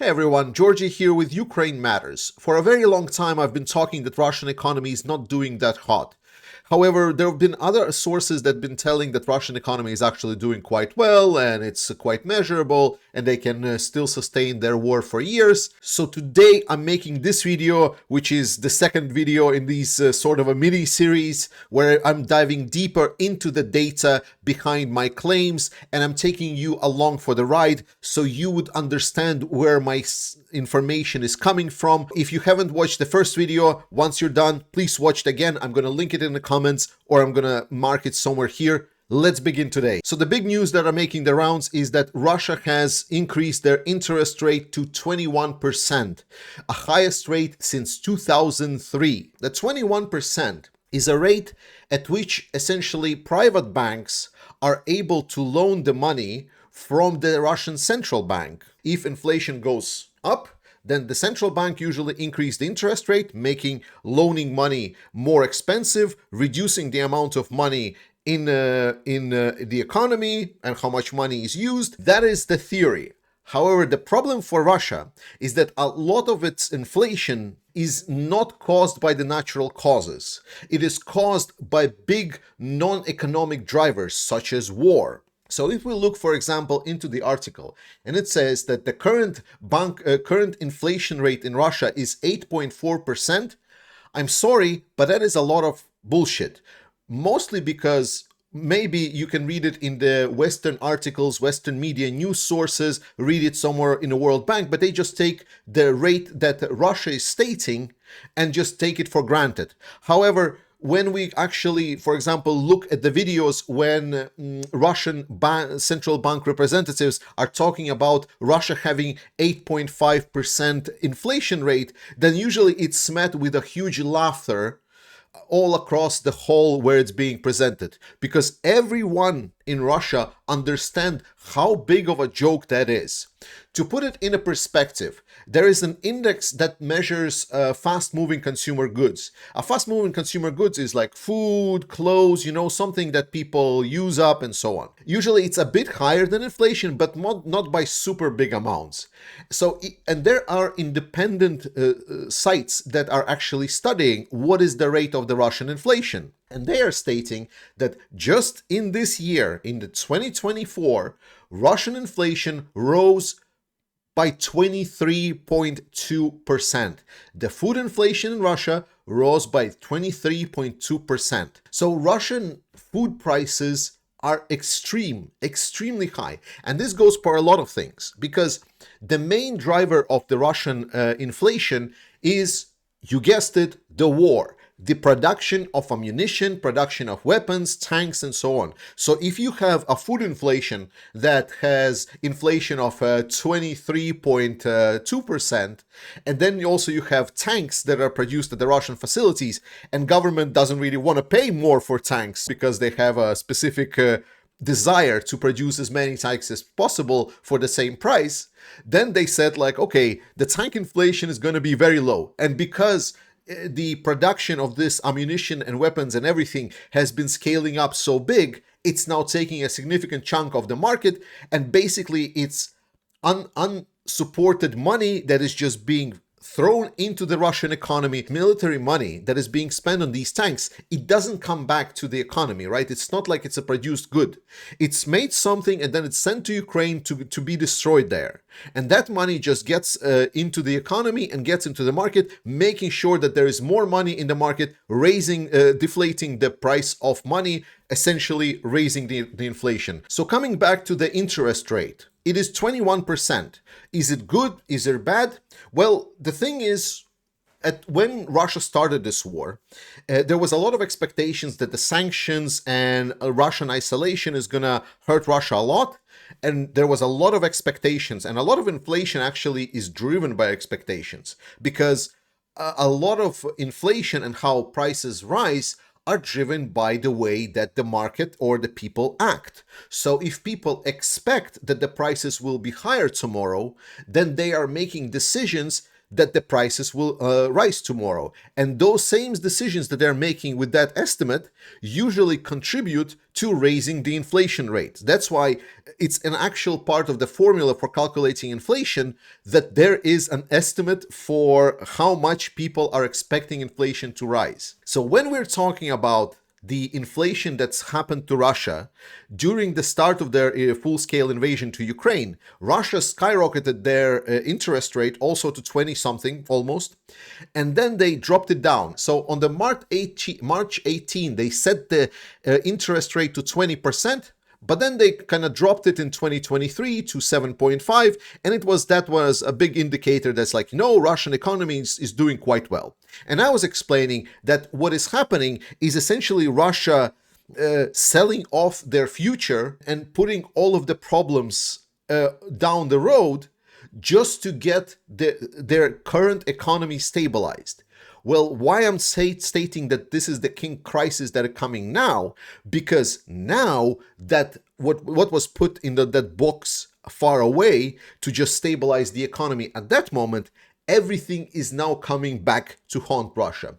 Hey everyone, Georgie here with Ukraine Matters. For a very long time I've been talking that Russian economy is not doing that hot. However, there have been other sources that have been telling that Russian economy is actually doing quite well and it's quite measurable and they can still sustain their war for years. So today I'm making this video, which is the second video in this sort of a mini series where I'm diving deeper into the data behind my claims and I'm taking you along for the ride so you would understand where my information is coming from. If you haven't watched the first video, once you're done, please watch it again. I'm going to link it in the comments or I'm going to mark it somewhere here. Let's begin today. So the big news that are making the rounds is that Russia has increased their interest rate to 21%, a highest rate since 2003. The 21% is a rate at which essentially private banks are able to loan the money from the Russian central bank. If inflation goes up, then the central bank usually increase the interest rate, making loaning money more expensive, reducing the amount of money in the economy and how much money is used. That is the theory. However, the problem for Russia is that a lot of its inflation is not caused by the natural causes. It is caused by big non-economic drivers such as war. So if we look, for example, into the article, and it says that the current inflation rate in Russia is 8.4%, I'm sorry, but that is a lot of bullshit. Mostly because maybe you can read it in the Western articles, Western media news sources, read it somewhere in the World Bank, but they just take the rate that Russia is stating and just take it for granted. However, when we actually, for example, look at the videos when Russian central bank representatives are talking about Russia having 8.5% inflation rate, then usually it's met with a huge laughter all across the hall where it's being presented, because everyone in Russia understand how big of a joke that is. To put it in a perspective, there is an index that measures fast-moving consumer goods. A fast-moving consumer goods is like food, clothes, something that people use up and so on. Usually it's a bit higher than inflation, but not by super big amounts. And there are independent sites that are actually studying what is the rate of the Russian inflation. And they are stating that just in this year, in the 2024, Russian inflation rose by 23.2%. The food inflation in Russia rose by 23.2%. So Russian food prices are extremely high. And this goes for a lot of things, because the main driver of the Russian inflation is, you guessed it, the war. The production of ammunition, production of weapons, tanks, and so on. So if you have a food inflation that has inflation of 23.2%, and then also you have tanks that are produced at the Russian facilities, and government doesn't really want to pay more for tanks because they have a specific desire to produce as many tanks as possible for the same price, then they said like, okay, the tank inflation is going to be very low. And because the production of this ammunition and weapons and everything has been scaling up so big, it's now taking a significant chunk of the market, and basically it's unsupported money that is just being thrown into the Russian economy, military money that is being spent on these tanks. It doesn't come back to the economy, right? It's not like it's a produced good. It's made something and then it's sent to Ukraine to be destroyed there. And that money just gets into the economy and gets into the market, making sure that there is more money in the market, deflating the price of money, essentially raising the inflation. So coming back to the interest rate, it is 21%. Is it good? Is it bad? Well, the thing is, when Russia started this war, there was a lot of expectations that the sanctions and Russian isolation is going to hurt Russia a lot. And there was a lot of expectations, and a lot of inflation actually is driven by expectations, because a lot of inflation and how prices rise are driven by the way that the market or the people act. So if people expect that the prices will be higher tomorrow, then they are making decisions that the prices will rise tomorrow. And those same decisions that they're making with that estimate usually contribute to raising the inflation rate. That's why it's an actual part of the formula for calculating inflation that there is an estimate for how much people are expecting inflation to rise. So when we're talking about the inflation that's happened to Russia during the start of their full-scale invasion to Ukraine, Russia skyrocketed their interest rate also to 20 something almost, and then they dropped it down. So on the March 18, they set the interest rate to 20%, but then they kind of dropped it in 2023 to 7.5, and that was a big indicator that's like, no, Russian economy is doing quite well. And I was explaining that what is happening is essentially Russia selling off their future and putting all of the problems down the road just to get their current economy stabilized. Well, why I'm stating that this is the king crisis that are coming now? Because now that what was put in that box far away to just stabilize the economy at that moment, everything is now coming back to haunt Russia.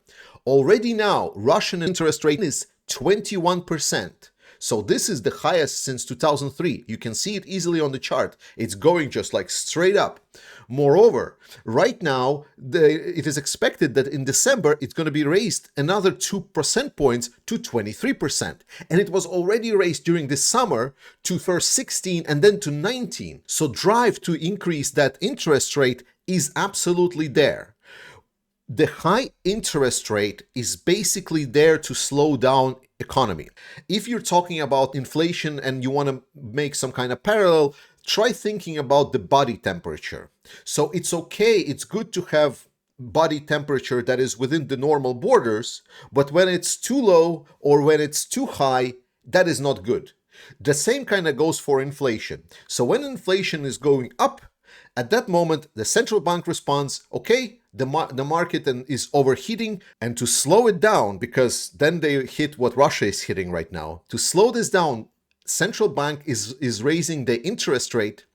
Already now, Russian interest rate is 21%. So this is the highest since 2003. You can see it easily on the chart. It's going just like straight up. Moreover, right now, it is expected that in December, it's going to be raised another 2 percentage points to 23%. And it was already raised during this summer to first 16 and then to 19. So drive to increase that interest rate is absolutely there. The high interest rate is basically there to slow down economy. If you're talking about inflation and you want to make some kind of parallel, try thinking about the body temperature. So it's okay, it's good to have body temperature that is within the normal borders, but when it's too low or when it's too high, that is not good. The same kind of goes for inflation. So when inflation is going up, at that moment, the central bank responds, okay, the market is overheating, and to slow it down, because then they hit what Russia is hitting right now, to slow this down, central bank is raising the interest rate,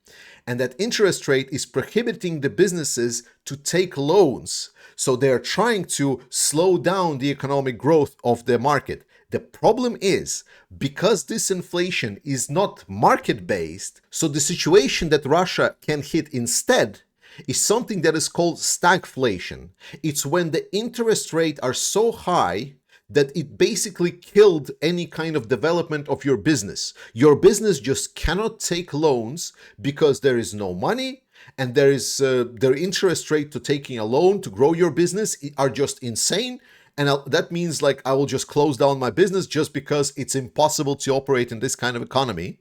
and that interest rate is prohibiting the businesses to take loans. So they're trying to slow down the economic growth of the market. The problem is, because this inflation is not market-based, so the situation that Russia can hit instead is something that is called stagflation. It's when the interest rates are so high that it basically killed any kind of development of your business. Your business just cannot take loans because there is no money, and there is their interest rate to taking a loan to grow your business are just insane. And that means like I will just close down my business just because it's impossible to operate in this kind of economy.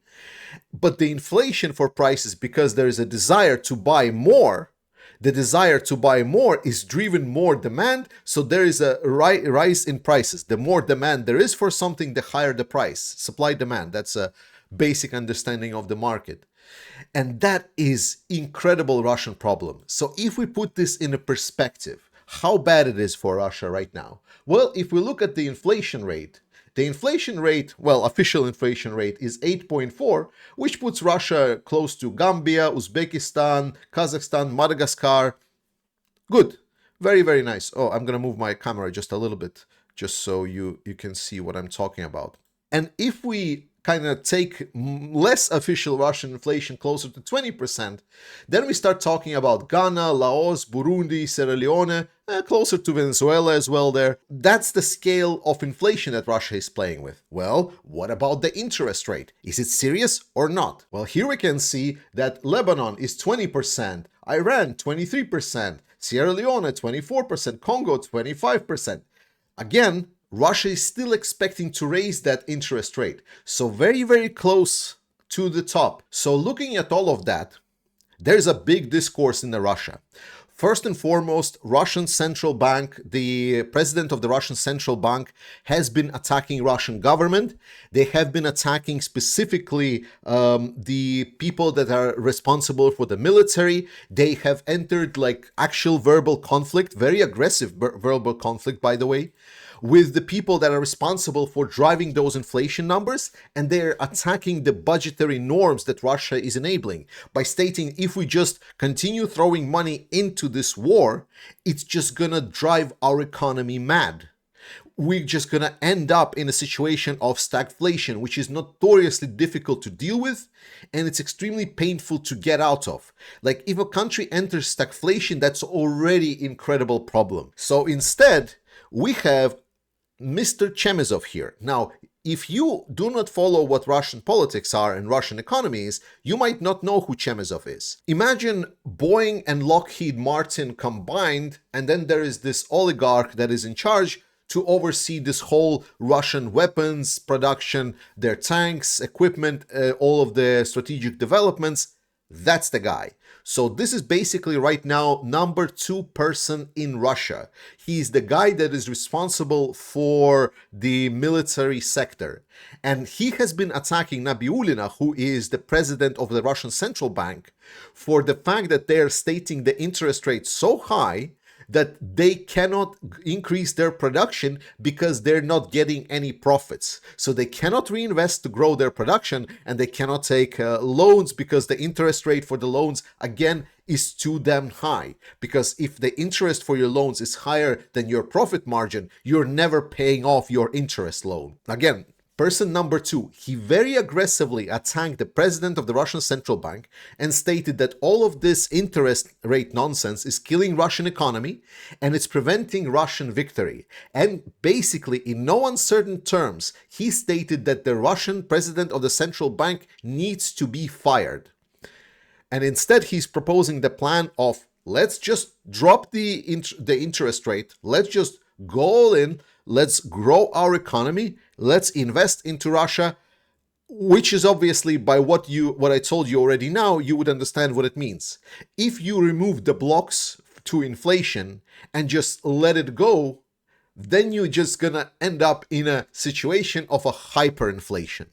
But the inflation for prices, because there is a desire to buy more, the desire to buy more is driven more demand. So there is a rise in prices. The more demand there is for something, the higher the price. Supply demand. That's a basic understanding of the market. And that is incredible Russian problem. So if we put this in a perspective, how bad it is for Russia right now. Well, if we look at the inflation rate, official inflation rate is 8.4, which puts Russia close to Gambia, Uzbekistan, Kazakhstan, Madagascar. Good. Very, very nice. Oh, I'm going to move my camera just a little bit, just so you can see what I'm talking about. And if we kind of take less official Russian inflation closer to 20%, then we start talking about Ghana, Laos, Burundi, Sierra Leone, closer to Venezuela as well there. That's the scale of inflation that Russia is playing with. Well, what about the interest rate? Is it serious or not? Well, here we can see that Lebanon is 20%, Iran 23%, Sierra Leone 24%, Congo 25%. Again, Russia is still expecting to raise that interest rate. So very, very close to the top. So looking at all of that, there's a big discourse in Russia. First and foremost, Russian central bank, the president of the Russian central bank has been attacking Russian government. They have been attacking specifically the people that are responsible for the military. They have entered like actual verbal conflict, very aggressive verbal conflict, by the way. with the people that are responsible for driving those inflation numbers, and they're attacking the budgetary norms that Russia is enabling by stating if we just continue throwing money into this war, it's just gonna drive our economy mad. We're just going to end up in a situation of stagflation, which is notoriously difficult to deal with, and it's extremely painful to get out of. Like, if a country enters stagflation, that's already an incredible problem. So instead, we have Mr. Chemezov here. Now, if you do not follow what Russian politics are and Russian economies, you might not know who Chemezov is. Imagine Boeing and Lockheed Martin combined, and then there is this oligarch that is in charge to oversee this whole Russian weapons production, their tanks, equipment, all of the strategic developments. That's the guy. So this is basically right now number 2 person in Russia. He's the guy that is responsible for the military sector. And he has been attacking Nabiullina, who is the president of the Russian Central Bank, for the fact that they're stating the interest rate so high that they cannot increase their production because they're not getting any profits. So they cannot reinvest to grow their production, and they cannot take loans because the interest rate for the loans, again, is too damn high. Because if the interest for your loans is higher than your profit margin, you're never paying off your interest loan. Again, person number 2, he very aggressively attacked the president of the Russian Central Bank and stated that all of this interest rate nonsense is killing Russian economy and it's preventing Russian victory. And basically, in no uncertain terms, he stated that the Russian president of the central bank needs to be fired. And instead, he's proposing the plan of, let's just drop the interest rate, let's just go all in, let's grow our economy, let's invest into Russia, which is obviously, by what I told you already now, you would understand what it means. If you remove the blocks to inflation and just let it go, then you're just gonna end up in a situation of a hyperinflation.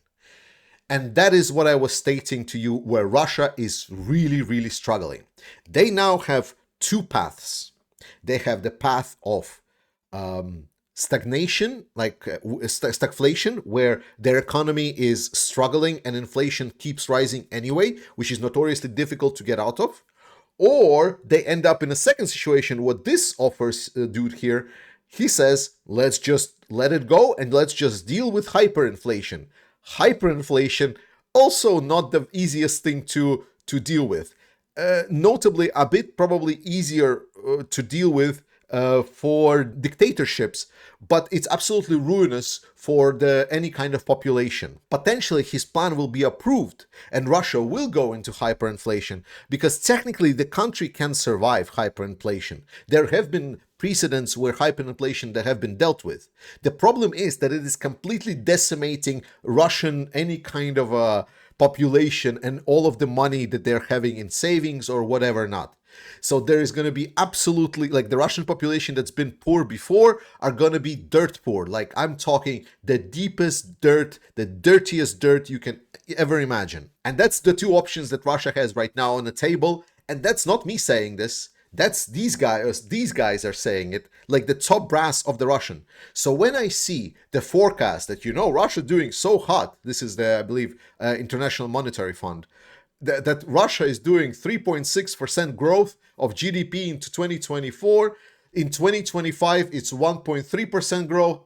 And that is what I was stating to you, where Russia is really, really struggling. They now have 2 paths. They have the path of stagnation, like stagflation, where their economy is struggling and inflation keeps rising anyway, which is notoriously difficult to get out of. Or they end up in a second situation, what this offers dude here. He says, let's just let it go and let's just deal with hyperinflation. Hyperinflation, also not the easiest thing to deal with. Notably, a bit probably easier to deal with for dictatorships, but it's absolutely ruinous for any kind of population. Potentially, his plan will be approved and Russia will go into hyperinflation because technically the country can survive hyperinflation. There have been precedents where hyperinflation that have been dealt with. The problem is that it is completely decimating Russian any kind of a population and all of the money that they're having in savings or whatever not. So there is going to be absolutely, like, the Russian population that's been poor before are going to be dirt poor. Like, I'm talking the deepest dirt, the dirtiest dirt you can ever imagine. And that's the 2 options that Russia has right now on the table. And that's not me saying this. That's these guys are saying it, like the top brass of the Russian. So when I see the forecast that, Russia doing so hot, this is the, I believe, International Monetary Fund, that Russia is doing 3.6% growth of GDP into 2024. In 2025, it's 1.3% growth.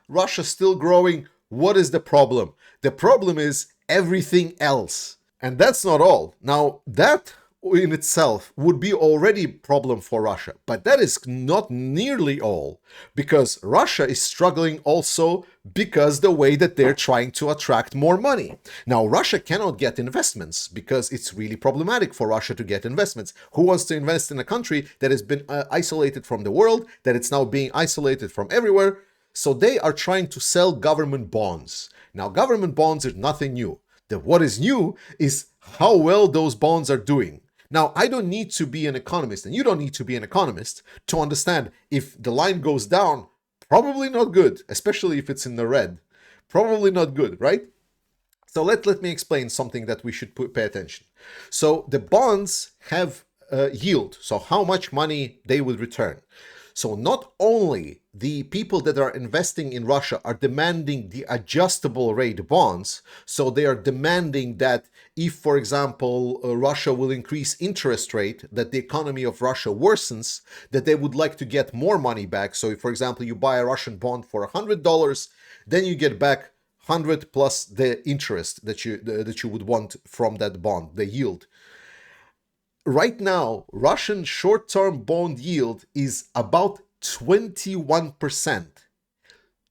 Russia's still growing. What is the problem? The problem is everything else. And that's not all. Now, that in itself would be already a problem for Russia, but that is not nearly all, because Russia is struggling also because the way that they're trying to attract more money. Now, Russia cannot get investments because it's really problematic for Russia to get investments. Who wants to invest in a country that has been isolated from the world, that it's now being isolated from everywhere? So they are trying to sell government bonds. Now, government bonds are nothing new. What is new is how well those bonds are doing. Now, I don't need to be an economist, and you don't need to be an economist to understand if the line goes down, probably not good, especially if it's in the red. Probably not good, right? So let me explain something that we should pay attention. So the bonds have yield, so how much money they would return. So not only the people that are investing in Russia are demanding the adjustable rate bonds, so they are demanding that if, for example, Russia will increase interest rate, that the economy of Russia worsens, that they would like to get more money back. So if, for example, you buy a Russian bond for $100, then you get back 100 plus the interest that you would want from that bond, the yield. Right now, Russian short-term bond yield is about 21%.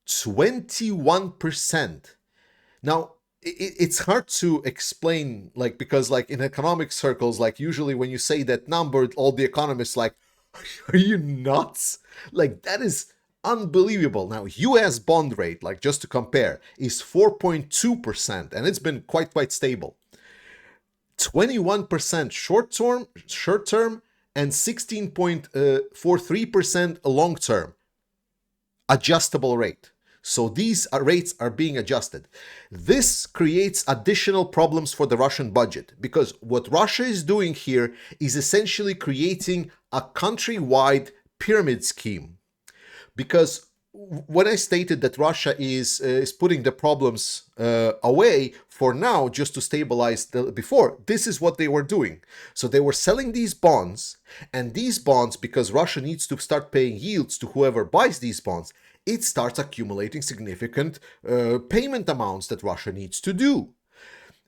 21%. Now, it's hard to explain, like, because like in economic circles, like usually when you say that number, all the economists like, are you nuts? Like, that is unbelievable. Now, US bond rate, like just to compare, is 4.2%, and it's been quite stable. 21% short term, and 16.43% long term adjustable rate. So these rates are being adjusted. This creates additional problems for the Russian budget, because what Russia is doing here is essentially creating a countrywide pyramid scheme. Because when I stated that Russia is putting the problems away for now just to stabilize before, this is what they were doing. So they were selling these bonds, and these bonds, because Russia needs to start paying yields to whoever buys these bonds, it starts accumulating significant payment amounts that Russia needs to do.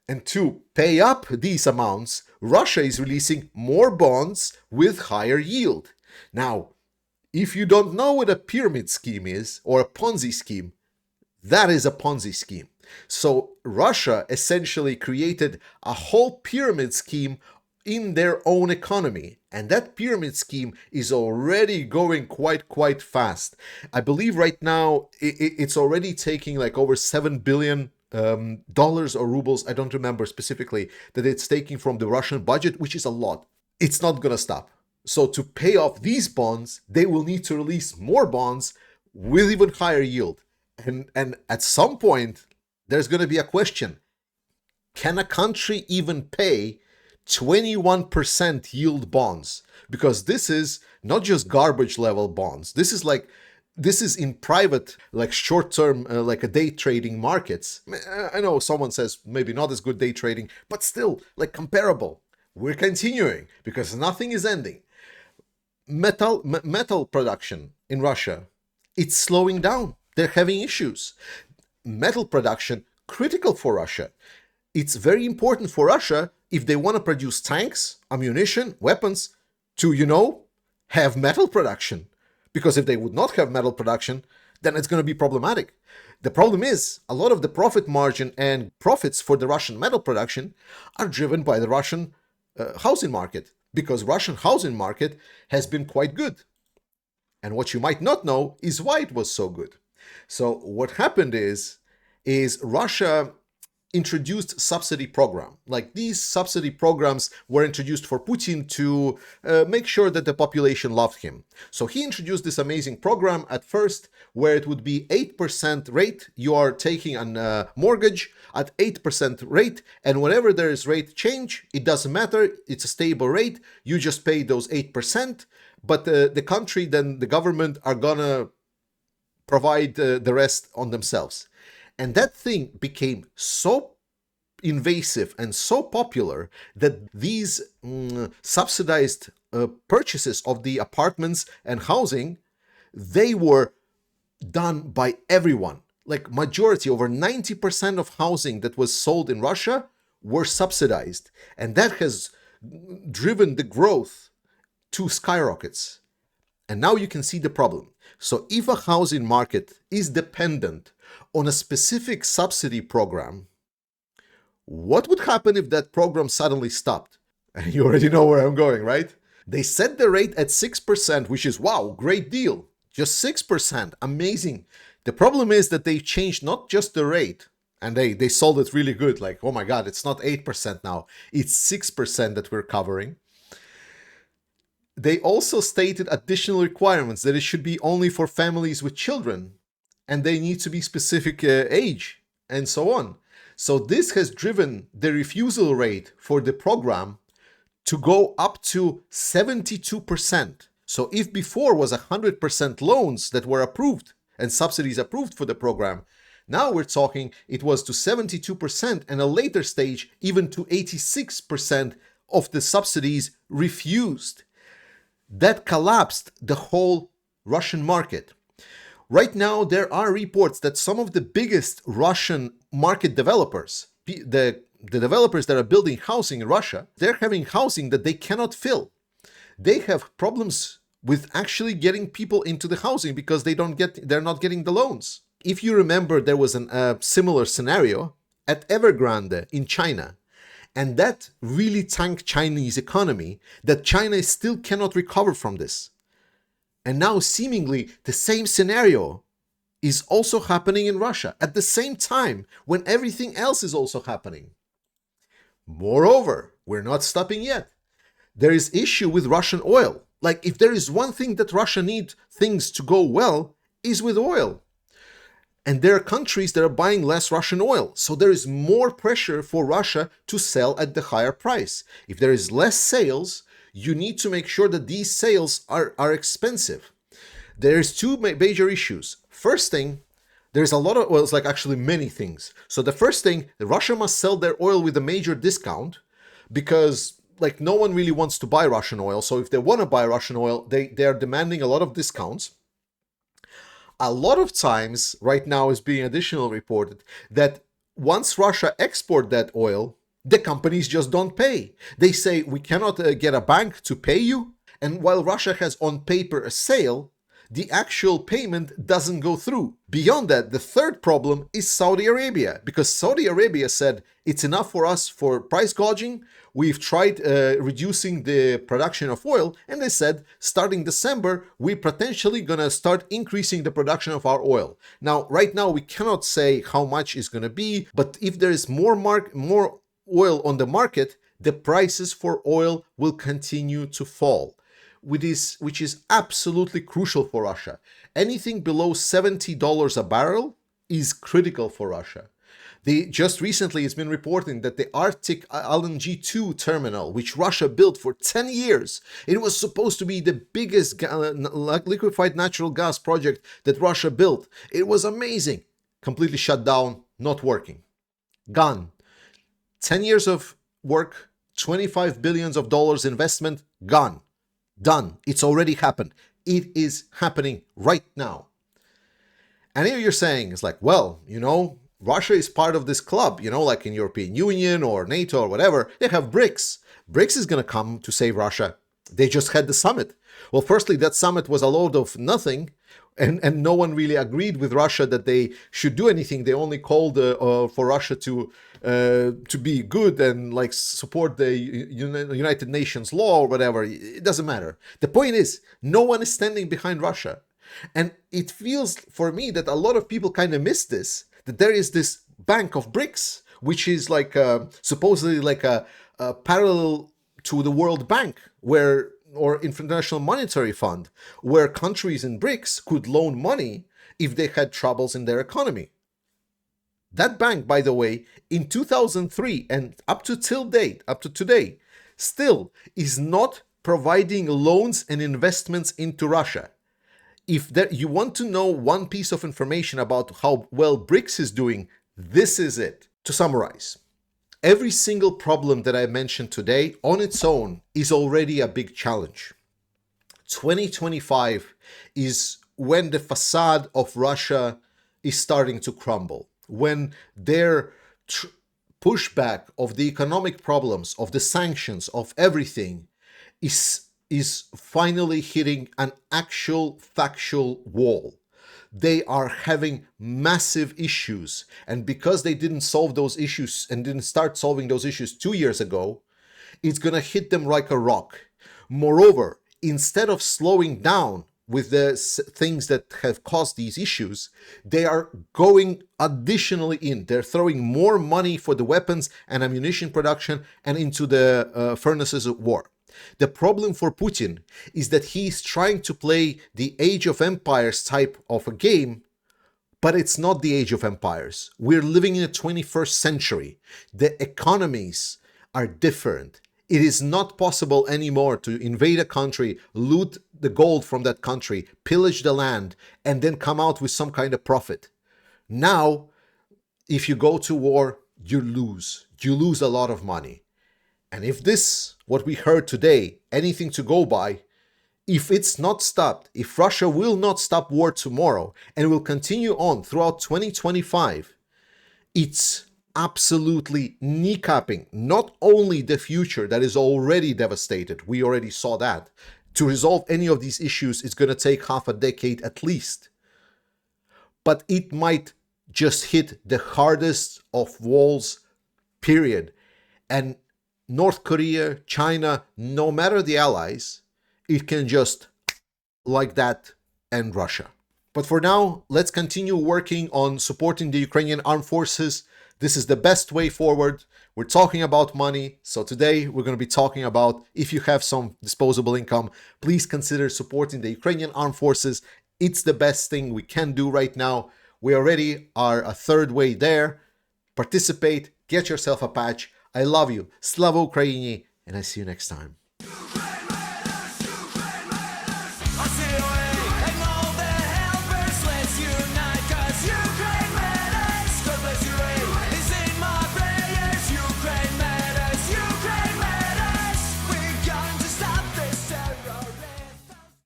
And to pay up these amounts, Russia is releasing more bonds with higher yield. Now, if you don't know what a pyramid scheme is, or a Ponzi scheme, that is a Ponzi scheme. So Russia essentially created a whole pyramid scheme in their own economy. And that pyramid scheme is already going quite fast. I believe right now it's already taking like over $7 billion dollars or rubles, I don't remember specifically, that it's taking from the Russian budget, which is a lot. It's not gonna stop. So to pay off these bonds, they will need to release more bonds with even higher yield. And at some point, there's going to be a question. Can a country even pay 21% yield bonds? Because this is not just garbage level bonds. This is in private, like short-term, like a day trading markets. I know someone says maybe not as good day trading, but still like comparable. We're continuing because nothing is ending. Metal production in Russia, it's slowing down. They're having issues. Metal production, critical for Russia. It's very important for Russia if they want to produce tanks, ammunition, weapons, to, have metal production. Because if they would not have metal production, then it's going to be problematic. The problem is, a lot of the profit margin and profits for the Russian metal production are driven by the Russian housing market, because Russian housing market has been quite good. And what you might not know is why it was so good. So what happened is Russia introduced subsidy program. Like, these subsidy programs were introduced for Putin to make sure that the population loved him. So he introduced this amazing program at first, where it would be 8% rate. You are taking a mortgage at 8% rate, and whenever there is rate change, it doesn't matter. It's a stable rate. You just pay those 8%, but the country, then the government, are gonna provide the rest on themselves. And that thing became so invasive and so popular that these subsidized purchases of the apartments and housing, they were done by everyone. Like, majority, over 90% of housing that was sold in Russia were subsidized. And that has driven the growth to skyrockets. And now you can see the problem. So if a housing market is dependent on a specific subsidy program, what would happen if that program suddenly stopped? And you already know where I'm going, right? They set the rate at 6%, which is, wow, great deal. Just 6%, amazing. The problem is that they changed not just the rate, and they sold it really good, like, oh my God, it's not 8% now, it's 6% that we're covering. They also stated additional requirements, that it should be only for families with children, and they need to be specific age, and so on. So this has driven the refusal rate for the program to go up to 72%. So if before was 100% loans that were approved and subsidies approved for the program, now we're talking it was to 72% and a later stage even to 86% of the subsidies refused. That collapsed the whole Russian market. Right now, there are reports that some of the biggest Russian market developers, the developers that are building housing in Russia, they're having housing that they cannot fill. They have problems with actually getting people into the housing because they're not getting the loans. If you remember, there was a similar scenario at Evergrande in China. And that really tanked Chinese economy, that China still cannot recover from this. And now seemingly the same scenario is also happening in Russia at the same time when everything else is also happening. Moreover, we're not stopping yet. There is issue with Russian oil. Like if there is one thing that Russia needs things to go well is with oil. And there are countries that are buying less Russian oil. So there is more pressure for Russia to sell at the higher price. If there is less sales, you need to make sure that these sales are expensive. There's two major issues. First thing, there's a lot of, well, it's like actually many things. So the first thing, Russia must sell their oil with a major discount because like no one really wants to buy Russian oil. So if they want to buy Russian oil, they are demanding a lot of discounts. A lot of times, right now is being additionally reported, that once Russia export that oil, the companies just don't pay. They say, we cannot get a bank to pay you. And while Russia has on paper a sale, the actual payment doesn't go through. Beyond that, the third problem is Saudi Arabia, because Saudi Arabia said, it's enough for us for price gouging. We've tried reducing the production of oil, and they said, starting December, we're potentially going to start increasing the production of our oil. Now, right now, we cannot say how much is going to be, but if there is more oil on the market, the prices for oil will continue to fall, which is absolutely crucial for Russia. Anything below $70 a barrel is critical for Russia. Just recently, it's been reporting that the Arctic LNG 2 terminal, which Russia built for 10 years, it was supposed to be the biggest liquefied natural gas project that Russia built. It was amazing. Completely shut down, not working. Gone. 10 years of work, $25 billion investment, gone. Done. It's already happened. It is happening right now. And here you're saying, it's like, well, Russia is part of this club, like in European Union or NATO or whatever. They have BRICS. BRICS is going to come to save Russia. They just had the summit. Well, firstly, that summit was a load of nothing, and no one really agreed with Russia that they should do anything. They only called for Russia to be good and like support the United Nations law or whatever. It doesn't matter. The point is, no one is standing behind Russia. And it feels for me that a lot of people kind of miss this, that there is this bank of BRICS, which is like supposedly like a parallel to the World Bank, or International Monetary Fund, where countries in BRICS could loan money if they had troubles in their economy. That bank, by the way, in 2003 and up to today, still is not providing loans and investments into Russia. If you want to know one piece of information about how well BRICS is doing, this is it. To summarize, every single problem that I mentioned today on its own is already a big challenge. 2025 is when the facade of Russia is starting to crumble, when their pushback of the economic problems, of the sanctions, of everything is finally hitting an actual factual wall. They are having massive issues. And because they didn't solve those issues and didn't start solving those issues 2 years ago, it's going to hit them like a rock. Moreover, instead of slowing down with the things that have caused these issues, they are going additionally in. They're throwing more money for the weapons and ammunition production and into the furnaces of war. The problem for Putin is that he's trying to play the Age of Empires type of a game, but it's not the Age of Empires. We're living in the 21st century. The economies are different. It is not possible anymore to invade a country, loot the gold from that country, pillage the land, and then come out with some kind of profit. Now, if you go to war, you lose. You lose a lot of money. And if this, what we heard today, anything to go by, if it's not stopped, if Russia will not stop war tomorrow and will continue on throughout 2025, it's absolutely kneecapping not only the future that is already devastated, we already saw that. To resolve any of these issues, it's going to take half a decade at least. But it might just hit the hardest of walls, period. And North Korea, China, no matter the allies, it can just, like that, end Russia. But for now, let's continue working on supporting the Ukrainian armed forces. This is the best way forward. We're talking about money, so today we're going to be talking about, if you have some disposable income, please consider supporting the Ukrainian armed forces. It's the best thing we can do right now. We already are a third way there. Participate, get yourself a patch. I love you. Slava Ukraini, and I see you next time. I see you